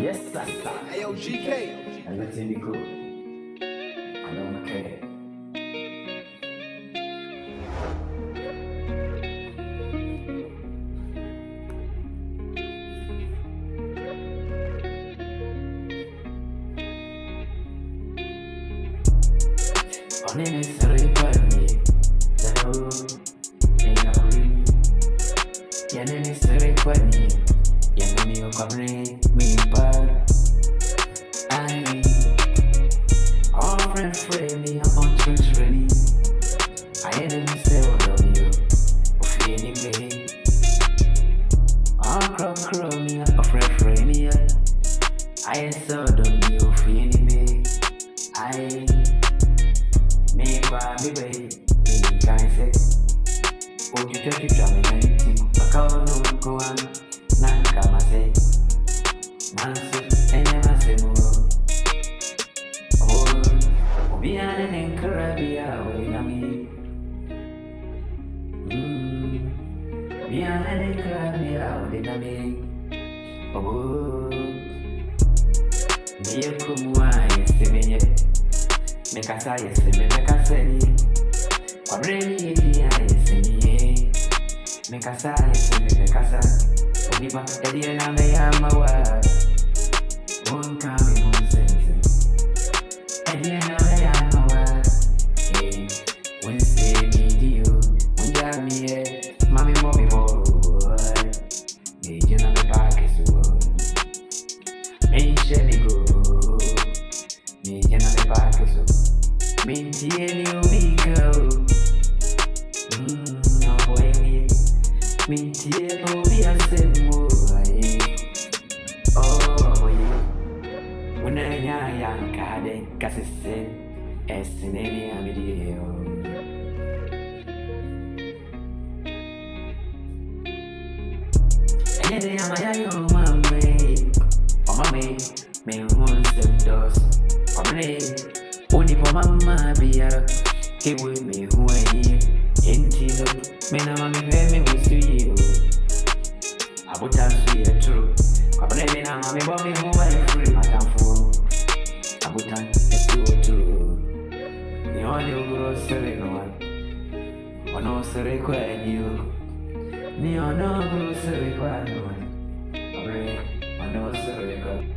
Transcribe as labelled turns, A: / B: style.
A: Yes, sir.
B: Hey, yo, GK.
A: And let him be good. I don't care. Unnecessary funny. Hello, ain't no really. You're unnecessary funny. You know me, you come me back. All friends frame me, I'm on church ready. I ain't even say what on you. Of any way. All crow me, a friend frame me. I ain't so dumb you of any way. I me baby, me can't say. Oh, you just keep drumming anything. I can't no go on. Nankama say. Mansu, I never say more. Oh, we are an encourabia, we we are an encourabia, we oh, me a kumwa, yes, me, make a say, yes, make a say, or really, yes, me, make a say, yes, make a say, only but the end of the hour, won't come in one sense. At the end of the hour, when say me to you, when you me, mommy, mommy, boy, me, you know, me back is well. Me, Shelly go, me, you know, me back is well. Me, you me go, no boy, me, you be a same boy. Oh, boy, when I am carding, cause it's in any video. And then I'm my mommy, me wants them doors. For me, only for mama be a give with me who I am. Into me, no mommy, me was to you. I would have to be true. For me, no mommy, but me who I free, my time for. I would have to true. The only grocery one. One also require you. The only grocery one.